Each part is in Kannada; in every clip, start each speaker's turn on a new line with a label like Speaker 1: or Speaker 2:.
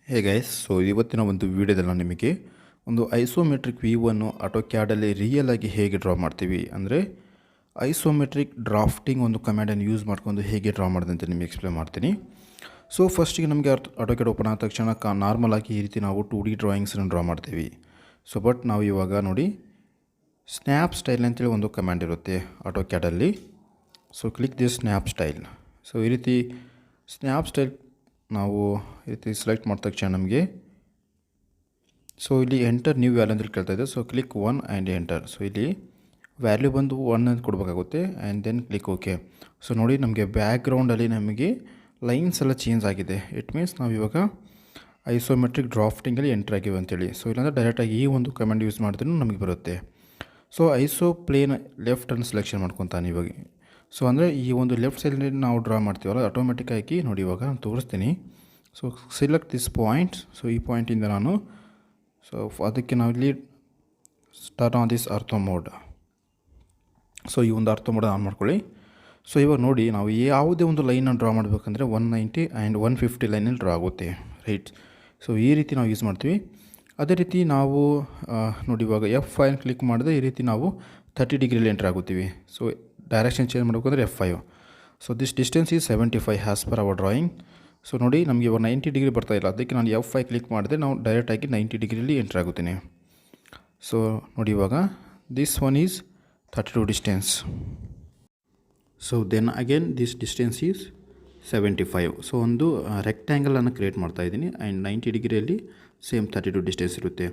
Speaker 1: ಹೇ ಗೈಸ್, ಸೊ ಇವತ್ತಿನ ಒಂದು ವಿಡಿಯೋದಲ್ಲಿ ನಾನು ನಿಮಗೆ ಒಂದು ಐಸೋಮೆಟ್ರಿಕ್ ವ್ಯೂವನ್ನು ಆಟೋಕ್ಯಾಡಲ್ಲಿ ರಿಯಲ್ ಆಗಿ ಹೇಗೆ ಡ್ರಾ ಮಾಡ್ತೀವಿ, ಅಂದರೆ ಐಸೋಮೆಟ್ರಿಕ್ ಡ್ರಾಫ್ಟಿಂಗ್ ಒಂದು ಕಮ್ಯಾಂಡನ್ನು ಯೂಸ್ ಮಾಡ್ಕೊಂಡು ಹೇಗೆ ಡ್ರಾ ಮಾಡೋದು ಅಂತ ನಿಮಗೆ ಎಕ್ಸ್ಪ್ಲೇನ್ ಮಾಡ್ತೀನಿ. ಸೊ ಫಸ್ಟಿಗೆ ನಮಗೆ ಆಟೋಕ್ಯಾಡ್ ಓಪನ್ ಆದ ತಕ್ಷಣ ನಾರ್ಮಲ್ ಆಗಿ ಈ ರೀತಿ ನಾವು 2D ಡ್ರಾಯಿಂಗ್ಸನ್ನು ಡ್ರಾ ಮಾಡ್ತೀವಿ. ಸೊ ಬಟ್ ನಾವು ಇವಾಗ ನೋಡಿ ಸ್ನ್ಯಾಪ್ ಸ್ಟೈಲ್ ಅಂತೇಳಿ ಒಂದು ಕಮ್ಯಾಂಡ್ ಇರುತ್ತೆ ಆಟೋಕ್ಯಾಡಲ್ಲಿ. So click this snap style. So ಈ ರೀತಿ ಸ್ನ್ಯಾಪ್ ಸ್ಟೈಲ್ ನಾವು ಈ ರೀತಿ ಸೆಲೆಕ್ಟ್ ಮಾಡಿದ ತಕ್ಷಣ ನಮಗೆ ಸೊ ಇಲ್ಲಿ ಎಂಟರ್ ನ್ಯೂ ವ್ಯಾಲ್ಯೂ ಅಂತ ಕೇಳ್ತಾ ಇದೆ. So click 1 and enter. So ಇಲ್ಲಿ ವ್ಯಾಲ್ಯೂ ಬಂದು 1 ಅಂತ ಕೊಡಬೇಕಾಗುತ್ತೆ and then click okay. So ನೋಡಿ ನಮಗೆ ಬ್ಯಾಕ್ಗ್ರೌಂಡಲ್ಲಿ ನಮಗೆ ಲೈನ್ಸ್ ಎಲ್ಲ ಚೇಂಜ್ ಆಗಿದೆ. ಇಟ್ ಮೀನ್ಸ್ ನಾವು ಇವಾಗ ಐಸೋಮೆಟ್ರಿಕ್ ಡ್ರಾಫ್ಟಿಂಗಲ್ಲಿ ಎಂಟರ್ ಆಗಿವೆ ಅಂತೇಳಿ. ಸೊ ಇಲ್ಲಾಂದರೆ ಡೈರೆಕ್ಟಾಗಿ ಈ ಒಂದು ಕಮೆಂಟ್ ಯೂಸ್ ಮಾಡಿದ್ರೂ ನಮಗೆ ಬರುತ್ತೆ. ಸೊ ಐಸೋ ಪ್ಲೇನ್ ಲೆಫ್ಟನ್ನು ಸೆಲೆಕ್ಷನ್ ಮಾಡ್ಕೊತಾನೆ ಇವಾಗ. ಸೊ ಅಂದರೆ ಈ ಒಂದು ಲೆಫ್ಟ್ ಸೈಡಲ್ಲಿ ನಾವು ಡ್ರಾ ಮಾಡ್ತೀವಲ್ಲ, ಆಟೋಮೆಟಿಕ್ಕಾಗಿ ನೋಡಿ ಇವಾಗ ನಾನು ತೋರಿಸ್ತೀನಿ. So select this point. So ಈ ಪಾಯಿಂಟಿಂದ ನಾನು ಸೊ ಅದಕ್ಕೆ ನಾವಿಲ್ಲಿ start on this ortho mode. So ಈ ಒಂದು ಅರ್ಥೋ ಮೋಡ್ ಆನ್ ಮಾಡ್ಕೊಳ್ಳಿ. ಸೊ ಇವಾಗ ನೋಡಿ ನಾವು ಯಾವುದೇ ಒಂದು ಲೈನನ್ನು ಡ್ರಾ ಮಾಡಬೇಕಂದ್ರೆ 190 ಆ್ಯಂಡ್ 150 ಲೈನಲ್ಲಿ ಡ್ರಾ ಆಗುತ್ತೆ, ರೈಟ್. ಸೊ ಈ ರೀತಿ ನಾವು ಯೂಸ್ ಮಾಡ್ತೀವಿ. ಅದೇ ರೀತಿ ನಾವು ನೋಡಿ ಇವಾಗ F5 ಕ್ಲಿಕ್ ಮಾಡಿದ್ರೆ ಈ ರೀತಿ ನಾವು 30 ಡಿಗ್ರಿಲಿ ಎಂಟರ್ ಆಗುತ್ತೀವಿ. ಸೊ ಡೈರೆಕ್ಷನ್ ಚೇಂಜ್ ಮಾಡಬೇಕಂದ್ರೆ F5. So this distance is 75 as per our drawing. So ನೋಡಿ ನಮಗೆ ಇವಾಗ 90 ಡಿಗ್ರಿ ಬರ್ತಾಯಿಲ್ಲ, ಅದಕ್ಕೆ ನಾನು F5 ಕ್ಲಿಕ್ ಮಾಡಿದ್ರೆ ನಾವು ಡೈರೆಕ್ಟಾಗಿ 90 ಡಿಗ್ರಿಲಿ ಎಂಟರ್ ಆಗುತ್ತೀನಿ. ಸೊ ನೋಡಿ ಇವಾಗ this one is 32 distance. So then again this distance is 75. So ಒಂದು ರೆಕ್ಟ್ಯಾಂಗಲನ್ನು ಕ್ರಿಯೇಟ್ ಮಾಡ್ತಾಯಿದ್ದೀನಿ ಆ್ಯಂಡ್ 90 ಡಿಗ್ರಿಯಲ್ಲಿ ಸೇಮ್ 32 ಡಿಸ್ಟೆನ್ಸ್ ಇರುತ್ತೆ.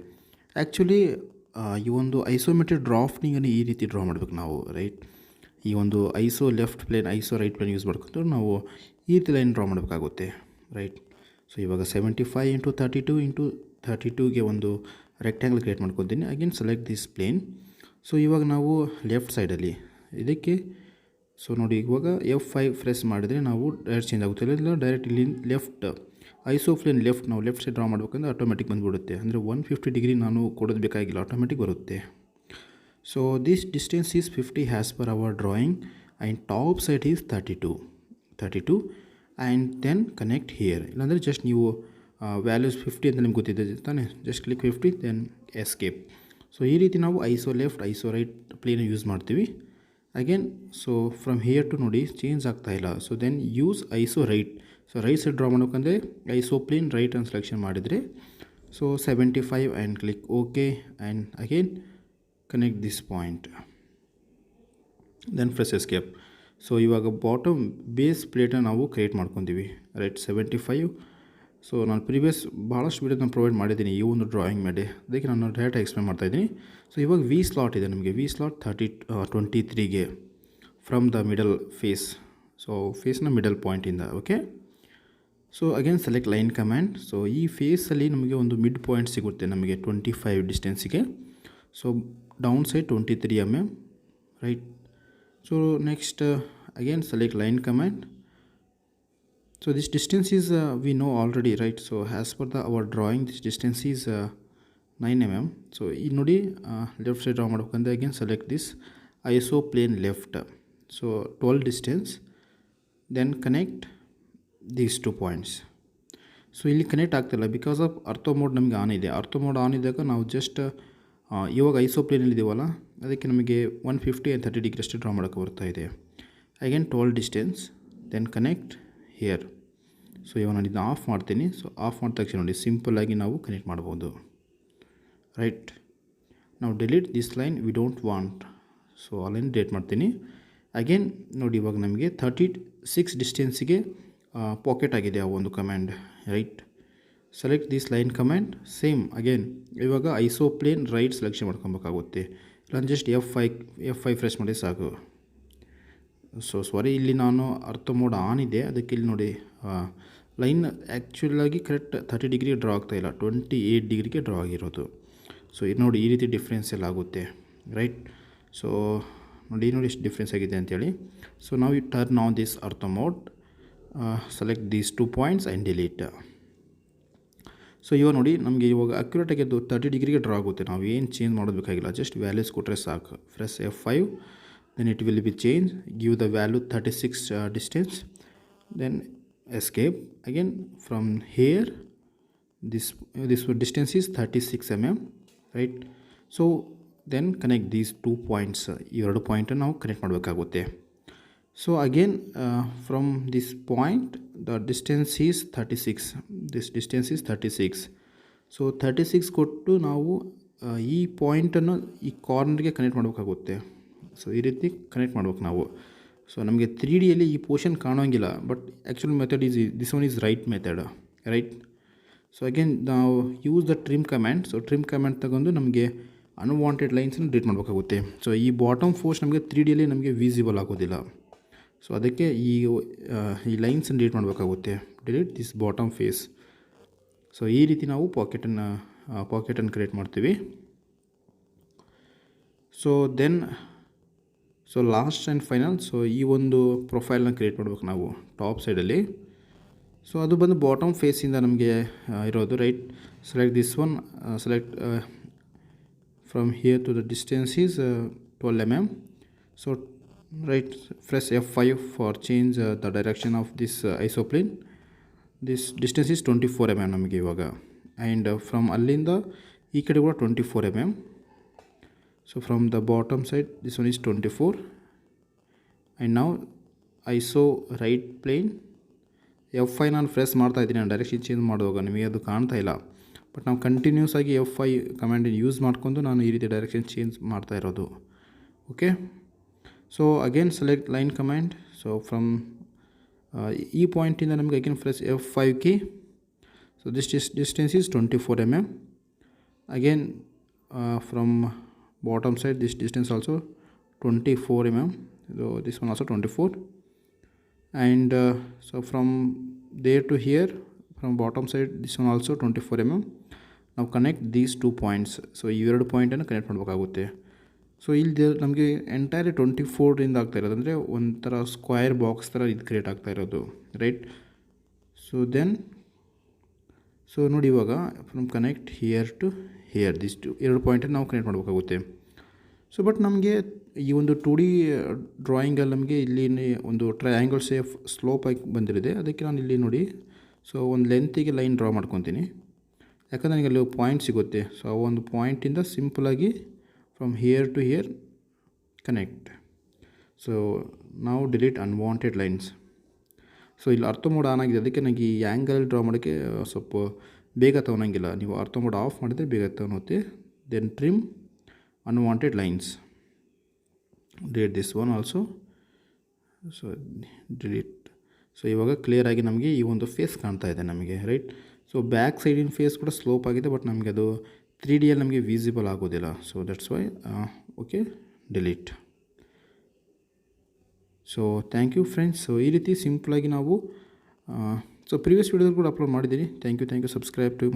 Speaker 1: ಆ್ಯಕ್ಚುಲಿ ಈ ಒಂದು ಐಸೋಮೆಟ್ರಿಕ್ ಡ್ರಾಫ್ಟಿಂಗನ್ನು ಈ ರೀತಿ ಡ್ರಾ ಮಾಡಬೇಕು ನಾವು, ರೈಟ್. ಈ ಒಂದು iso left plane, iso right plane use ಮಾಡ್ಕೊಂಡು ನಾವು ಈ ರೀತಿ ಲೈನ್ ಡ್ರಾ ಮಾಡಬೇಕಾಗುತ್ತೆ, ರೈಟ್. ಸೊ ಇವಾಗ 75 ಇಂಟು 32 ಇಂಟು 32ಗೆ ಒಂದು ರೆಕ್ಟ್ಯಾಂಗಲ್ ಕ್ರಿಯೇಟ್ ಮಾಡ್ಕೊತೀನಿ. Again select this plane. So ಇವಾಗ ನಾವು ಲೆಫ್ಟ್ ಸೈಡಲ್ಲಿ ಇದಕ್ಕೆ ಸೊ ನೋಡಿ ಇವಾಗ F5 ಪ್ರೆಸ್ ಮಾಡಿದರೆ ನಾವು ಡೈರೆಕ್ಟ್ ಚೇಂಜ್ ಆಗುತ್ತೆ. ಇಲ್ಲ ಡೈರೆಕ್ಟ್ ಇಲ್ಲಿ ಲೆಫ್ಟ್ ಐಸೋ ಪ್ಲೇನ್ ಲೆಫ್ಟ್ ನಾವು ಲೆಫ್ಟ್ ಸೈಡ್ ಡ್ರಾ ಮಾಡಬೇಕಂದ್ರೆ ಆಟೋಮೆಟಿಕ್ ಬಂದುಬಿಡುತ್ತೆ. ಅಂದರೆ 150 ಡಿಗ್ರಿ ನಾನು ಕೊಡೋದು ಬೇಕಾಗಿಲ್ಲ, ಆಟೋಮೆಟಿಕ್ ಬರುತ್ತೆ. So this distance is 50 as per our drawing and top side is 32 and then connect here. ಇಲ್ಲಾಂದರೆ ಜಸ್ಟ್ ನೀವು ವ್ಯಾಲ್ಯೂಸ್ 50 ಅಂತ ನಿಮ್ಗೆ ಗೊತ್ತಿದೆ ತಾನೇ, just click 50 then escape. So ಈ ರೀತಿ ನಾವು iso left iso right plane use ಮಾಡ್ತೀವಿ. Again so from here to ನೋಡಿ ಚೇಂಜ್ ಆಗ್ತಾಯಿಲ್ಲ. So then use iso right. So right side draw ಮಾಡೋಕ್ಕಂದರೆ ಐಸೋ ಪ್ಲೇನ್ ರೈಟ್ ಅಂತ ಸೆಲೆಕ್ಷನ್ ಮಾಡಿದರೆ so 75 and click okay and again connect this point then press escape. So ಇವಾಗ ಬಾಟಮ್ ಬೇಸ್ ಪ್ಲೇಟನ್ನು ನಾವು ಕ್ರಿಯೇಟ್ ಮಾಡ್ಕೊತೀವಿ, ರೈಟ್. 75. ಸೊ ನಾನು ಪ್ರೀವಿಯಸ್ ಭಾಳಷ್ಟು ವೀಡಿಯೋ ನಾನು ಪ್ರೊವೈಡ್ ಮಾಡಿದ್ದೀನಿ ಈ ಒಂದು ಡ್ರಾಯಿಂಗ್ ಮೇಲೆ, ಅದಕ್ಕೆ ನಾನು ಡೈರೆಕ್ಟಾಗಿ ಎಕ್ಸ್ಪ್ಲೇನ್ ಮಾಡ್ತಾಯಿದ್ದೀನಿ. ಸೊ ಇವಾಗ ವಿ ಸ್ಲಾಟ್ ಇದೆ ನಮಗೆ. ವಿ ಸ್ಲಾಟ್ 23ಗೆ from the middle face. So ಫೇಸ್ನ ಮಿಡಲ್ ಪಾಯಿಂಟಿಂದ, okay. So again select line command. So ಈ ಫೇಸಲ್ಲಿ ನಮಗೆ ಒಂದು ಮಿಡ್ ಪಾಯಿಂಟ್ ಸಿಗುತ್ತೆ ನಮಗೆ 25 ಡಿಸ್ಟೆನ್ಸಿಗೆ. So down side 23 mm, right. So next again select line command. So this distance is we know already, right. So as per our drawing this distance is 9 mm. So in nodi left side draw madಬೇಕಂದ್ರೆ again select this iso plane left. So 12 distance, then connect these 2 points. So ಇಲ್ಲಿ ಕನೆಕ್ಟ್ ಆಗ್ತಿಲ್ಲ ಬಿಕಾಸ್ ಆಫ್ ಅರ್ಥೋ ಮೋಡ್ ನಮಗೆ ಆನ್ ಇದೆ. ಅರ್ಥೋ ಮೋಡ್ ಆನ್ ಇದ್ದಾಗ ನಾವು ಜಸ್ಟ್ ಇವಾಗ ಐಸೋ ಪ್ಲೇನಲ್ಲಿ ಇದ್ದೀವಲ್ಲ, ಅದಕ್ಕೆ ನಮಗೆ 150 ಆ್ಯಂಡ್ 30 ಡಿಗ್ರಿ ಅಷ್ಟು ಡ್ರಾ ಮಾಡೋಕ್ಕೆ ಬರ್ತಾ ಇದೆ. Again 12 distance then connect here. So ಇವಾಗ ನಾನು ಇದನ್ನ ಆಫ್ ಮಾಡ್ತೀನಿ. ಸೊ ಆಫ್ ಮಾಡಿದ ತಕ್ಷಣ ನೋಡಿ ಸಿಂಪಲ್ಲಾಗಿ ನಾವು ಕನೆಕ್ಟ್ ಮಾಡ್ಬೋದು, ರೈಟ್. ನಾವು delete this line, we don't want. So ಆ ಲೈನ್ ಡಿಲೀಟ್ ಮಾಡ್ತೀನಿ. ಅಗೇನ್ ನೋಡಿ ಇವಾಗ ನಮಗೆ 36 ಡಿಸ್ಟೆನ್ಸಿಗೆ ಪಾಕೆಟ್ ಆಗಿದೆ ಆ ಒಂದು command, right. Select this line command. Same again ಇವಾಗ ಐಸೋ ಪ್ಲೇನ್ ರೈಟ್ ಸೆಲೆಕ್ಷನ್ ಮಾಡ್ಕೊಬೇಕಾಗುತ್ತೆ. ಇಲ್ಲ ಜಸ್ಟ್ F5 ಪ್ರೆಸ್ ಮಾಡಿ ಸಾಕು. ಸೊ ಸಾರಿ, ಇಲ್ಲಿ ನಾನು ಅರ್ಥೋ ಮೋಡ್ ಆನ್ ಇದೆ, ಅದಕ್ಕೆ ಇಲ್ಲಿ ನೋಡಿ ಲೈನ್ ಆ್ಯಕ್ಚುಲಾಗಿ ಕರೆಕ್ಟ್ 30 ಡಿಗ್ರಿ ಡ್ರಾ ಆಗ್ತಾಯಿಲ್ಲ, 28 ಡಿಗ್ರಿಗೆ ಡ್ರಾ ಆಗಿರೋದು. ಸೊ ಇದು ನೋಡಿ ಈ ರೀತಿ ಡಿಫ್ರೆನ್ಸ್ ಎಲ್ಲ ಆಗುತ್ತೆ, ರೈಟ್. ಸೊ ನೋಡಿ ಎಷ್ಟು ಡಿಫ್ರೆನ್ಸ್ ಆಗಿದೆ ಅಂತೇಳಿ. ಸೊ ನಾವು ಈ turn on this ortho mode, select these 2 points and delete. So ಇವಾಗ ನೋಡಿ ನಮಗೆ ಇವಾಗ ಅಕ್ಯುರೇಟಾಗಿ ಅದು 30 ಡಿಗ್ರಿಗೆ ಡ್ರಾ ಆಗುತ್ತೆ. ನಾವು ಏನು ಚೇಂಜ್ ಮಾಡೋದಬೇಕಾಗಿಲ್ಲ, ಜಸ್ಟ್ ವ್ಯಾಲ್ಯೂಸ್ ಕೊಟ್ಟರೆ ಸಾಕು. Press F5, then it will be changed. Give the value 36 distance, then escape. Again from here this distance is 36 mm, right? So then connect these 2 points, ಈ 2 ಪಾಯಿಂಟ್ ನಾವು ಕನೆಕ್ಟ್ ಮಾಡಬೇಕಾಗುತ್ತೆ. So again from this point the distance is 36, this distance is 36. So 36 ಕೊಟ್ಟು ನಾವು ಈ ಪಾಯಿಂಟನ್ನು ಈ ಕಾರ್ನರ್ಗೆ ಕನೆಕ್ಟ್ ಮಾಡಬೇಕಾಗುತ್ತೆ. ಸೊ ಈ ರೀತಿ ಕನೆಕ್ಟ್ ಮಾಡ್ಬೇಕು ನಾವು. ಸೊ ನಮಗೆ 3Dಯಲ್ಲಿ ಈ ಪೋರ್ಷನ್ ಕಾಣೋಂಗಿಲ್ಲ, but actual method is this one is right method, right? So again ನಾವು use the trim command. So trim command ತಗೊಂಡು ನಮಗೆ ಅನ್ವಾಂಟೆಡ್ ಲೈನ್ಸನ್ನು ಡಿಲೀಟ್ ಮಾಡಬೇಕಾಗುತ್ತೆ. ಸೊ ಈ ಬಾಟಮ್ ಫೋರ್ಸ್ ನಮಗೆ 3Dಯಲ್ಲಿ ನಮಗೆ ವಿಸಿಬಲ್ ಆಗೋದಿಲ್ಲ. ಸೊ ಅದಕ್ಕೆ ಈ ಲೈನ್ಸನ್ನು ಡಿಲೀಟ್ ಮಾಡಬೇಕಾಗುತ್ತೆ. Delete this bottom face. So ಈ ರೀತಿ ನಾವು ಪಾಕೆಟನ್ನು ಕ್ರಿಯೇಟ್ ಮಾಡ್ತೀವಿ. So then last and final, so ಈ ಒಂದು ಪ್ರೊಫೈಲ್ನ ಕ್ರಿಯೇಟ್ ಮಾಡ್ಬೇಕು ನಾವು ಟಾಪ್ ಸೈಡಲ್ಲಿ. ಸೊ ಅದು ಬಂದು ಬಾಟಮ್ ಫೇಸಿಂದ ನಮಗೆ ಇರೋದು, right? Select this one, select from here to the distance is 12 mm. So right, press F5 for change the direction of this isoplane. This distance is 24 mm ನಮಗೆ ಇವಾಗ. ಆ್ಯಂಡ್ ಫ್ರಮ್ ಅಲ್ಲಿಂದ ಈ ಕಡೆ ಕೂಡ 24 mm. So from the bottom side this one is 24, and now ISO right plane. F5 ನಾನು ಪ್ರೆಸ್ ಮಾಡ್ತಾ ಇದ್ದೀನಿ, ನಾನು ಡೈರೆಕ್ಷನ್ ಚೇಂಜ್ ಮಾಡುವಾಗ ನಿಮಗೆ ಅದು ಕಾಣ್ತಾ ಇಲ್ಲ, ಬಟ್ ನಾವು ಕಂಟಿನ್ಯೂಸ್ ಆಗಿ F5 ಕಮ್ಯಾಂಡನ್ನು ಯೂಸ್ ಮಾಡ್ಕೊಂಡು ನಾನು ಈ ರೀತಿ ಡೈರೆಕ್ಷನ್ ಚೇಂಜ್ ಮಾಡ್ತಾ ಇರೋದು. Okay, so again select line command. So from ಈ ಪಾಯಿಂಟಿಂದ ನಮಗೆ again press F5 key. So this distance is 24 mm. Again from bottom side this distance also 24 mm. So this one also 24, and so from there to here, from bottom side this one also 24 mm. Now connect these 2 points. So ಈ 2 ಪಾಯಿಂಟನ್ನು ಕನೆಕ್ಟ್ ಮಾಡಬೇಕಾಗುತ್ತೆ. ಸೊ ಇಲ್ಲಿ ನಮಗೆ ಎಂಟೈರ್ 24ರಿಂದ ಆಗ್ತಾ ಇರೋದು, ಅಂದರೆ ಒಂಥರ ಸ್ಕ್ವೈರ್ ಬಾಕ್ಸ್ ಥರ ಇದು ಕ್ರಿಯೇಟ್ ಆಗ್ತಾ ಇರೋದು, ರೈಟ್? ಸೊ ದೆನ್ ಸೊ ನೋಡಿ ಇವಾಗ from connect here to here this 2 ಪಾಯಿಂಟನ್ನು ನಾವು ಕನೆಕ್ಟ್ ಮಾಡಬೇಕಾಗುತ್ತೆ. ಸೊ ಬಟ್ ನಮಗೆ ಈ ಒಂದು 2D ಡ್ರಾಯಿಂಗಲ್ಲಿ ನಮಗೆ ಇಲ್ಲಿ ಒಂದು ಟ್ರಯಾಂಗಲ್ ಶೇಪ್ ಸ್ಲೋಪ್ ಆಗಿ ಬಂದಿರಿದೆ. ಅದಕ್ಕೆ ನಾನು ಇಲ್ಲಿ ನೋಡಿ, ಸೊ ಒಂದು ಲೆಂತಿಗೆ ಲೈನ್ ಡ್ರಾ ಮಾಡ್ಕೊತೀನಿ, ಯಾಕಂದರೆ ನನಗೆ ಅಲ್ಲಿ ಪಾಯಿಂಟ್ ಸಿಗುತ್ತೆ. ಸೊ ಆ ಒಂದು ಪಾಯಿಂಟಿಂದ ಸಿಂಪಲಾಗಿ from here to here connect. So ನಾವು ಡಿಲೀಟ್ ಅನ್ವಾಂಟೆಡ್ ಲೈನ್ಸ್. ಸೊ ಇಲ್ಲಿ ಅರ್ಥ ಮೋಡ್ ಆನ್ ಆಗಿದೆ, ಅದಕ್ಕೆ ನನಗೆ ಈ ಆ್ಯಂಗಲ್ ಡ್ರಾ ಮಾಡೋಕ್ಕೆ ಸ್ವಲ್ಪ ಬೇಗ ತೊಗೊಳಂಗಿಲ್ಲ. ನೀವು ಅರ್ಥ ಮೋಡ್ ಆಫ್ ಮಾಡಿದರೆ ಬೇಗ ತೊಗೊಳುತ್ತೆ. Then trim unwanted lines, delete this one also. So delete. So ಇವಾಗ ಕ್ಲಿಯರಾಗಿ ನಮಗೆ ಈ ಒಂದು ಫೇಸ್ ಕಾಣ್ತಾ ಇದೆ ನಮಗೆ, ರೈಟ್? ಸೊ ಬ್ಯಾಕ್ ಸೈಡಿನ ಫೇಸ್ ಕೂಡ ಸ್ಲೋಪ್ ಆಗಿದೆ, ಬಟ್ ನಮಗೆ ಅದು 3Dಯಲ್ಲಿ ನಮಗೆ ವಿಸಿಬಲ್ ಆಗೋದಿಲ್ಲ. So that's why okay, delete. So thank you friends. So ಈ ರೀತಿ ಸಿಂಪಲಾಗಿ ನಾವು ಸೊ ಪ್ರೀವಿಯಸ್ ವೀಡಿಯೋದಲ್ಲಿ ಕೂಡ ಅಪ್ಲೋಡ್ ಮಾಡಿದ್ದೀನಿ. Thank you. Subscribe to